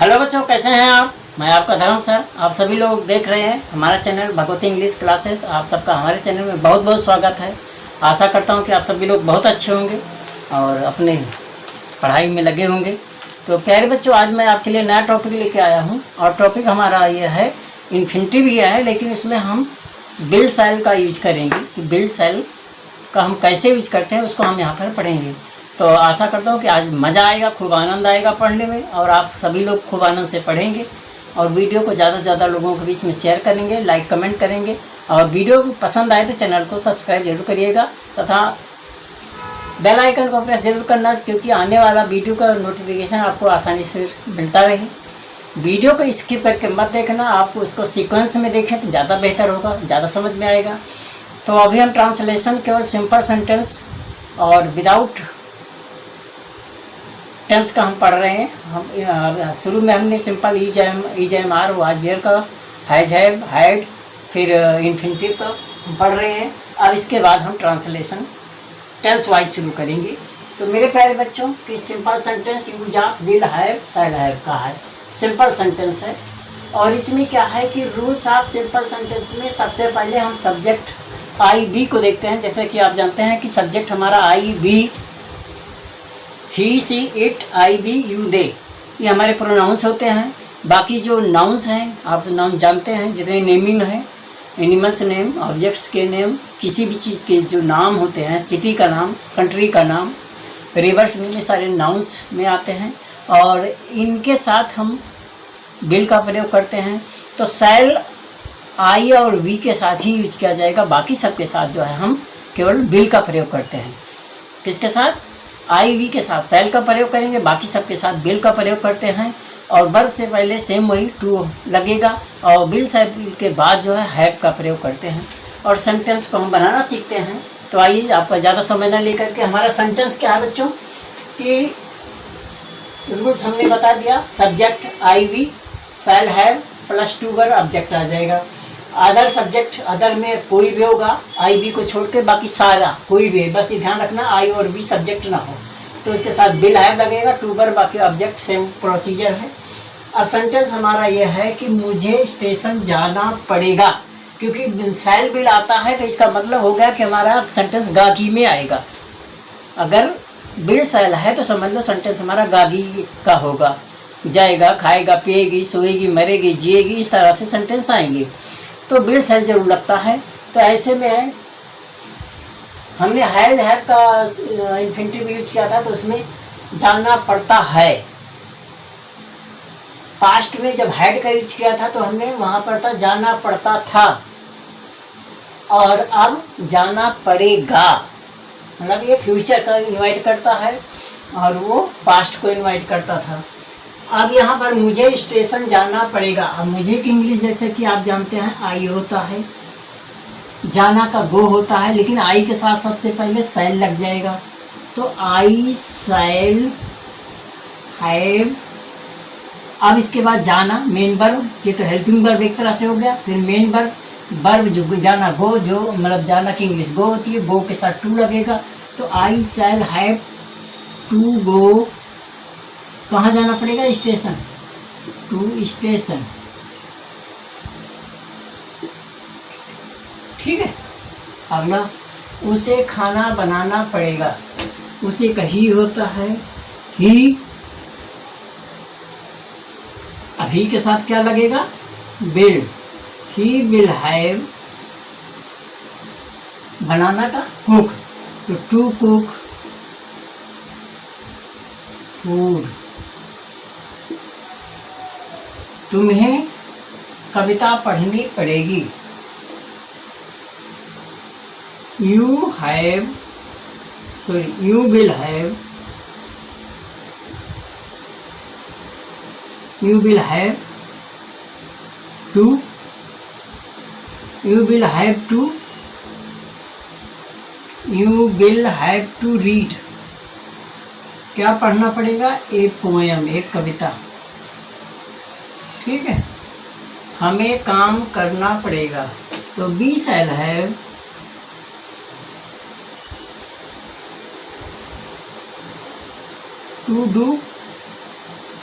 Hello बच्चों, कैसे हैं आप। मैं आपका धर्म सर। आप सभी लोग देख रहे हैं हमारा चैनल भगवती इंग्लिश क्लासेस। आप सबका हमारे चैनल में बहुत बहुत स्वागत है। आशा करता हूं कि आप सभी लोग बहुत अच्छे होंगे और अपने पढ़ाई में लगे होंगे। तो प्यारे बच्चों, आज मैं आपके लिए नया टॉपिक लेके आया हूं और टॉपिक हमारा ये है, इन्फिनिटिव भी है लेकिन इसमें हम विल सेल का यूज करेंगे कि विल सेल का हम कैसे यूज करते हैं उसको हम यहाँ पर पढ़ेंगे। तो आशा करता हूँ कि आज मज़ा आएगा, खूब आनंद आएगा पढ़ने में और आप सभी लोग खूब आनंद से पढ़ेंगे और वीडियो को ज़्यादा से ज़्यादा लोगों के बीच में शेयर करेंगे, लाइक कमेंट करेंगे और वीडियो पसंद आए तो चैनल को सब्सक्राइब जरूर करिएगा तथा बेल आइकन को प्रेस जरूर करना, क्योंकि आने वाला वीडियो का नोटिफिकेशन आपको आसानी से मिलता रहे। वीडियो को स्किप करके मत देखना, आप उसको सीक्वेंस में देखें तो ज़्यादा बेहतर होगा, ज़्यादा समझ में आएगा। तो अभी हम ट्रांसलेशन केवल सिंपल सेंटेंस और विदाउट टेंस का हम पढ़ रहे हैं। हम शुरू में हमने simple is am are was were का, हैज हैव हैड, फिर इन्फिनिटिव का हम पढ़ रहे हैं। अब इसके बाद हम ट्रांसलेशन टेंस वाइज शुरू करेंगे। तो मेरे प्यारे बच्चों, कि simple sentence use of will have shall have का है, सिंपल सेंटेंस है। और इसमें क्या है कि रूल्स ऑफ सिंपल सेंटेंस में सबसे पहले हम सब्जेक्ट आई बी को देखते हैं। जैसे कि आप जानते हैं कि सब्जेक्ट हमारा I we, he she it, I we you they, ये हमारे प्रोनाउंस होते हैं। बाकी जो नाउन्स हैं, आप तो नाउन जानते हैं, जितने नेमिंग है, एनिमल्स नेम, ऑब्जेक्ट्स के नेम, किसी भी चीज़ के जो नाम होते हैं, सिटी का नाम, कंट्री का नाम, रिवर्स में, ये सारे नाउन्स में आते हैं और इनके साथ हम विल का प्रयोग करते हैं। तो शैल आई और वी के साथ ही यूज किया जाएगा, बाकी सबके साथ जो है हम केवल विल का प्रयोग करते हैं। किसके साथ? आई वी के साथ शैल का प्रयोग करेंगे, बाकी सबके साथ विल का प्रयोग करते हैं। और वर्ब से पहले सेम वही टू लगेगा और विल शैल के बाद जो है हैव का प्रयोग करते हैं और सेंटेंस को हम बनाना सीखते हैं। तो आइए, आपका ज़्यादा समय न लेकर के हमारा सेंटेंस क्या है बच्चों, कि रूल्स हमने बता दिया। Subject I we, shall have plus to verb object आ जाएगा। अदर सब्जेक्ट, अदर में कोई भी होगा आई बी को छोड़ के, बाकी सारा कोई भी, बस ये ध्यान रखना आई और बी सब्जेक्ट ना हो। तो इसके साथ विल हैव लगेगा, टू वर्ब, बाकी ऑब्जेक्ट, सेम प्रोसीजर है। अब सेंटेंस हमारा यह है कि मुझे स्टेशन जाना पड़ेगा, क्योंकि शैल विल आता है तो इसका मतलब हो गया कि हमारा सेंटेंस गागी में आएगा। अगर विल शैल है तो समझ लो सेंटेंस हमारा गागी का होगा, जाएगा, खाएगा, पिएगी, सोएगी, मरेगी, जिएगी, इस तरह से सेंटेंस आएंगे। तो विल शैल जरूर लगता है। तो ऐसे में हमने हैज हैव का इन्फिनिटिव यूज किया था, तो उसमें जाना पड़ता है। पास्ट में जब हैड का यूज किया था तो हमने वहाँ पर था जाना पड़ता था, और अब जाना पड़ेगा, मतलब ये फ्यूचर का इन्वाइट करता है और वो पास्ट को इन्वाइट करता था। अब यहाँ पर मुझे स्टेशन जाना पड़ेगा। अब मुझे की इंग्लिश जैसे कि आप जानते हैं आई होता है, जाना का गो होता है, लेकिन आई के साथ सबसे पहले शैल लग जाएगा। तो आई शैल हैव। अब इसके बाद जाना, मेन वर्ब, ये तो हेल्पिंग वर्ब एक तरह से हो गया। फिर मेन वर्ब, वर्ब जो जाना, गो, जो मतलब जाना की इंग्लिश गो होती है, गो के साथ टू लगेगा। तो आई शैल हैव टू गो, कहाँ जाना पड़ेगा? Station, to station. ठीक है। अगला, उसे खाना बनाना पड़ेगा, उसे का ही होता है, ही। अभी के साथ क्या लगेगा? विल, ही विल हैव, बनाना का कुक, तो टू कुक फूड। तुम्हें कविता पढ़नी पड़ेगी, you have, sorry you will have, you will have to, you will have to, you will have to read. क्या पढ़ना पड़ेगा? ए पोएम, एक कविता। ठीक है। हमें काम करना पड़ेगा, तो we shall have to do,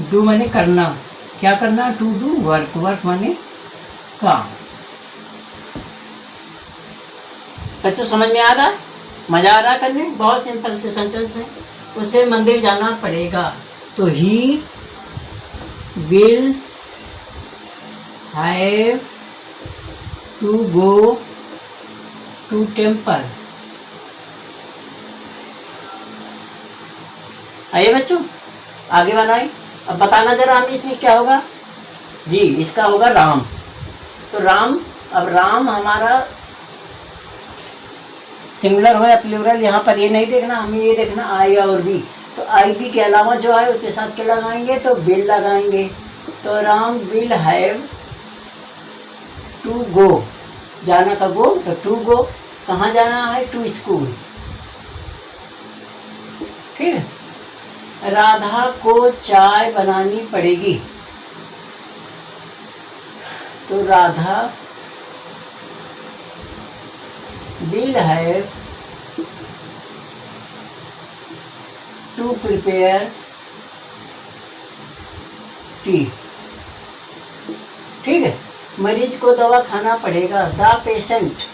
do माने करना, क्या करना, टू डू वर्क, वर्क माने काम। बच्चों समझ में आ रहा है, मजा आ रहा है करने, बहुत सिंपल से सेंटेंस है। उसे मंदिर जाना पड़ेगा, तो he will have to go to temple. आइए बच्चों आगे बनाए। अब बताना जरा हमें इसमें क्या होगा जी, इसका होगा राम। तो राम, अब राम हमारा सिंगुलर हो या प्लूरल, यहाँ पर ये नहीं देखना, हमें ये देखना आई और बी। तो आई बी के अलावा जो है उसके साथ क्या लगाएंगे, तो विल लगाएंगे। तो Ram will have to go, जाना का गो, तो टू गो, कहाँ जाना है, टू स्कूल। ठीक है। राधा को चाय बनानी पड़ेगी, तो Radha will have to prepare tea. ठीक है। मरीज को दवा खाना पड़ेगा, the patient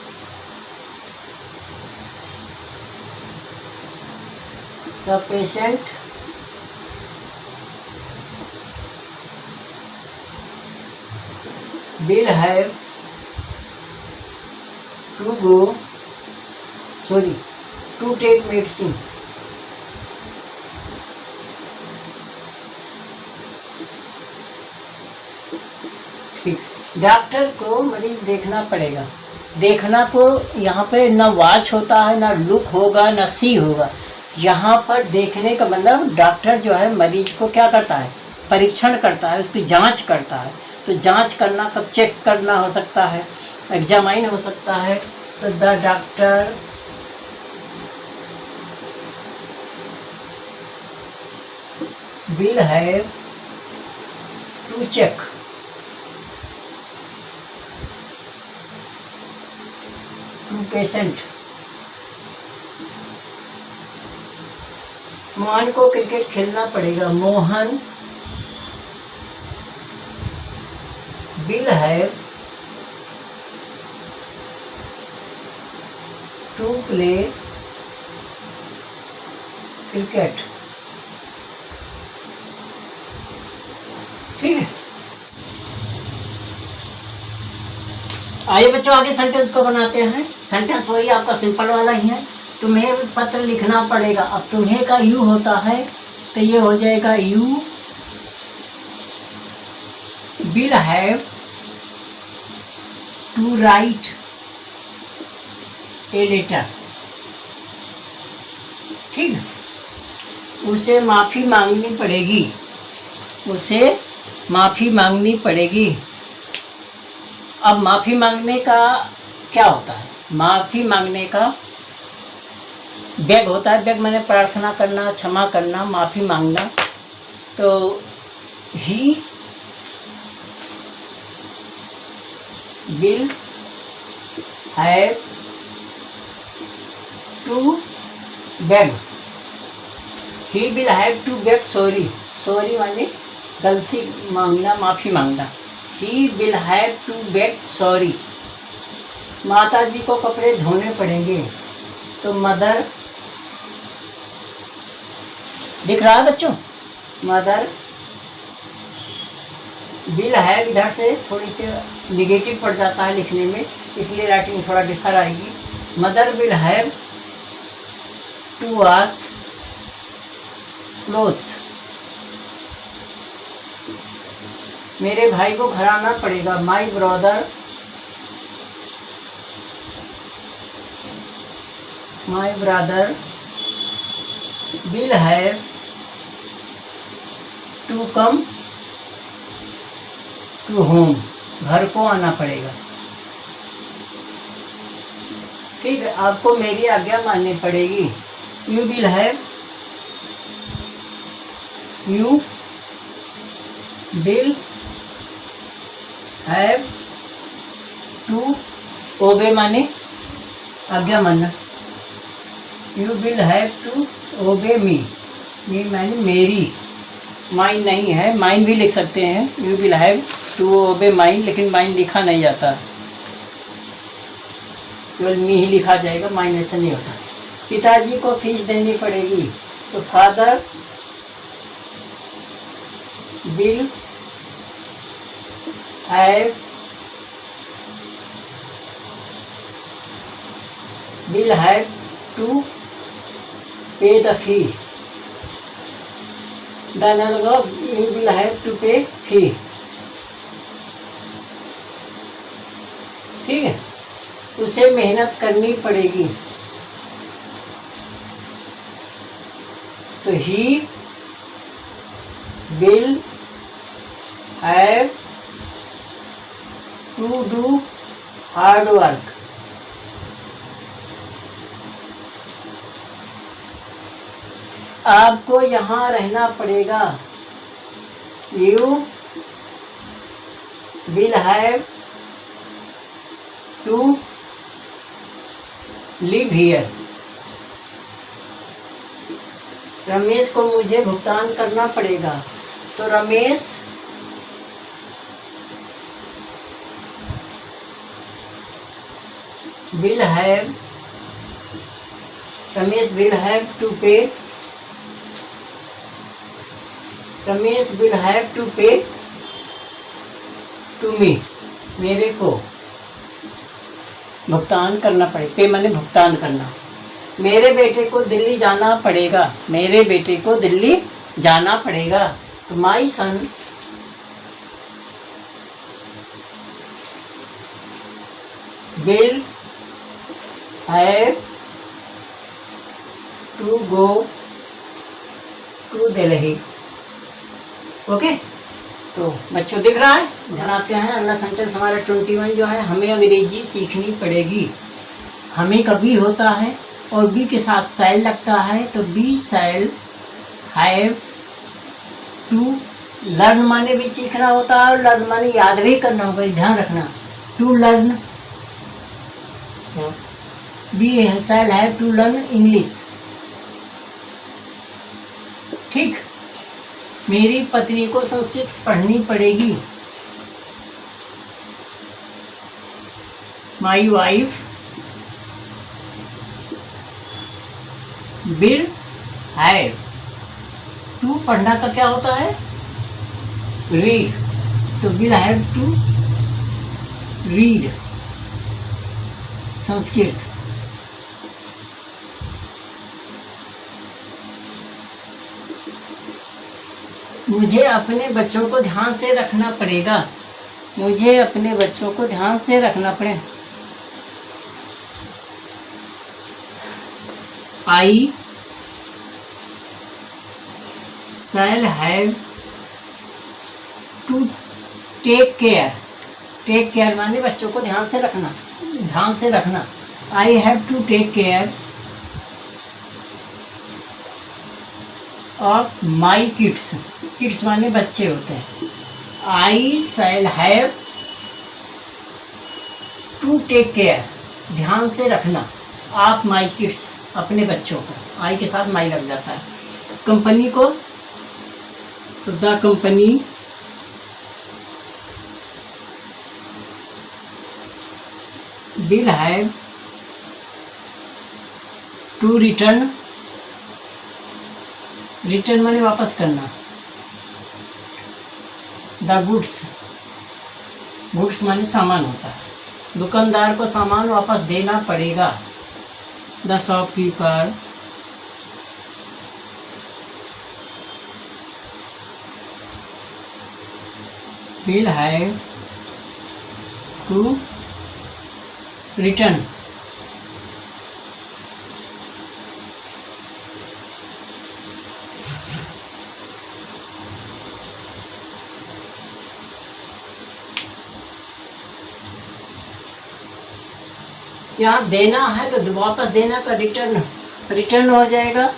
will have to take medicine। ठीक। डॉक्टर को मरीज देखना पड़ेगा। देखना को यहाँ पे ना वॉच होता है, ना लुक होगा, ना सी होगा। यहाँ पर देखने का मतलब डॉक्टर जो है मरीज को क्या करता है, परीक्षण करता है, उसकी जांच करता है। तो जांच करना कब, चेक करना हो सकता है, एग्जामाइन हो सकता है। तो the doctor will have to check to patient. मोहन को क्रिकेट खेलना पड़ेगा, Mohan will have to play cricket। ठीक है। आइए बच्चों आगे सेंटेंस को बनाते हैं। सेंटेंस वही आपका सिंपल वाला ही है। तुम्हें पत्र लिखना पड़ेगा। अब तुम्हें का यू होता है, तो ये हो जाएगा you will have to write a letter। ठीक है। उसे माफ़ी मांगनी पड़ेगी, उसे माफ़ी मांगनी पड़ेगी। अब माफ़ी मांगने का क्या होता है, माफ़ी मांगने का बेग होता है। बेग मैंने प्रार्थना करना, क्षमा करना, माफ़ी मांगना। तो ही will have to beg। he will have to beg sorry। sorry माने गलती मांगना, माफ़ी मांगना। he will have to beg sorry। माता जी को कपड़े धोने पड़ेंगे, तो मदर, दिख रहा है बच्चों, मदर विल हैव इधर से थोड़ी सी निगेटिव पड़ जाता है लिखने में, इसलिए राइटिंग थोड़ा डिफर आएगी। Mother will have to wash clothes. मेरे भाई को घर आना पड़ेगा, my brother will have to come to home. घर को आना पड़ेगा। ठीक है। आपको मेरी आज्ञा माननी पड़ेगी। यू विल हैव टू ओबे माने आज्ञा मानना। यू विल हैव टू ओबे मी, मी माने मेरी। माइन नहीं है, माइन भी लिख सकते हैं, you will have to obey mine, लेकिन माइन लिखा नहीं जाता, केवल मी ही लिखा जाएगा, माइन ऐसा नहीं होता। पिताजी को फीस देनी पड़ेगी, तो father will have to pay the fee, then you will have to pay fee. ठीक है, उसे मेहनत करनी पड़ेगी, तो he will have to do hard work. आपको यहाँ रहना पड़ेगा, you will have to live here. Ramesh को मुझे भुगतान करना पड़ेगा, तो रमेश विल हैव टू पे, रमेश विल हैव टू पे टू मी, मेरे को भुगतान करना पड़े, पे माने भुगतान करना। मेरे बेटे को दिल्ली जाना पड़ेगा, मेरे बेटे को दिल्ली जाना पड़ेगा, तो my son will have to go to Delhi. Okay, तो बच्चों दिख रहा है, ध्यान आते हैं। अगला सेंटेंस हमारा 21 जो है, हमें अंग्रेजी सीखनी पड़ेगी। हमें कभी होता है और बी के साथ शैल लगता है, तो we shall have to, learn माने भी सीखना होता है और लर्न माने याद भी करना होगा, ध्यान रखना। To learn, we shall have to learn English. ठीक, मेरी पत्नी को संस्कृत पढ़नी पड़ेगी, my wife will have to, पढ़ना का क्या होता है, रीड, तो will have to read Sanskrit. मुझे अपने बच्चों को ध्यान से रखना पड़ेगा, मुझे अपने बच्चों को ध्यान से रखना पड़ेगा। I shall have to take care, take care माने बच्चों को ध्यान से रखना, ध्यान से रखना। I have to take care of my kids, kids माने बच्चे होते हैं। I shall have to take care, ध्यान से रखना, ऑफ माई किड्स, अपने बच्चों को, आई के साथ माई लग जाता है। कंपनी को, तो the company will have to return, return माने वापस करना, द गुड्स, गुड्स माने सामान होता है, दुकानदार को सामान वापस देना पड़ेगा। The shopkeeper will have to return, यहाँ देना है तो वापस देना का रिटर्न, रिटर्न हो जाएगा।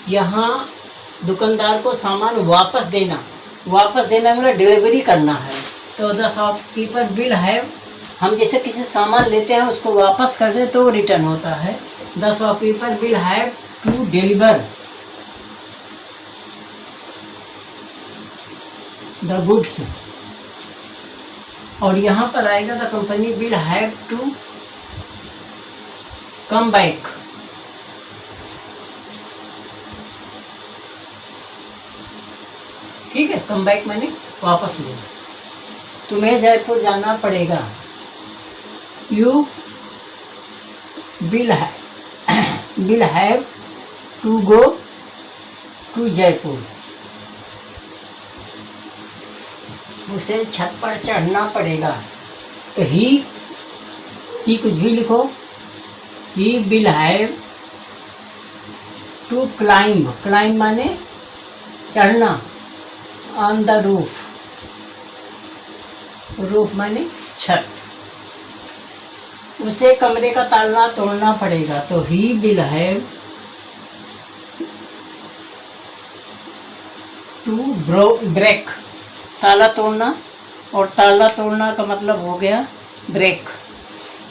यहाँ दुकानदार को सामान वापस देना, वापस देना मतलब डिलीवरी करना है, तो द शॉपकीपर विल हैव, हम जैसे किसी सामान लेते हैं उसको वापस कर दें तो रिटर्न होता है। The shopkeeper will have to deliver the goods, और यहाँ पर आएगा the company will have to come back. ठीक है, कम बैक मैंने वापस लेना। तुम्हें जयपुर जाना पड़ेगा, you will have to go to Jaipur. उसे छत पर चढ़ना पड़ेगा, तो ही सी कुछ भी लिखो, he will have to climb, climb माने चढ़ना, ऑन द रूफ, रूफ माने छत। उसे कमरे का ताला तोड़ना पड़ेगा, तो he will have to break, ताला तोड़ना, और ताला तोड़ना का मतलब हो गया ब्रेक,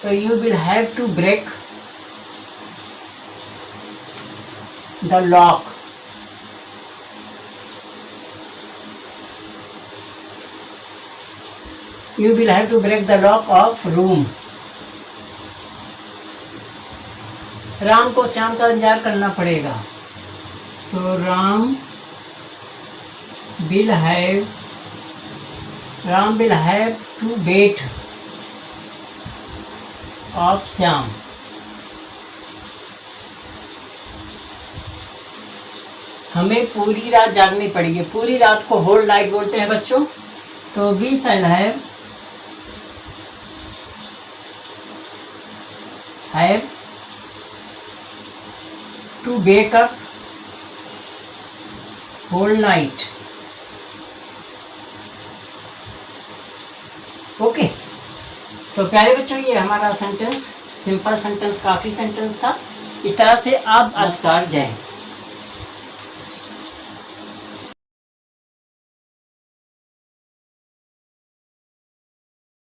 तो you will have to break the lock. You will have to break the lock of room. Ram को श्याम का इंतजार करना पड़ेगा, तो Ram will have to wait of Shyam. हमें पूरी रात जागनी पड़ेगी, पूरी रात को होल नाइट बोलते हैं बच्चों, तो we shall have to wake up whole night. Okay, तो प्यारे बच्चों ये हमारा सेंटेंस, सिंपल सेंटेंस का आखिरी सेंटेंस था। इस तरह से आप आज जय।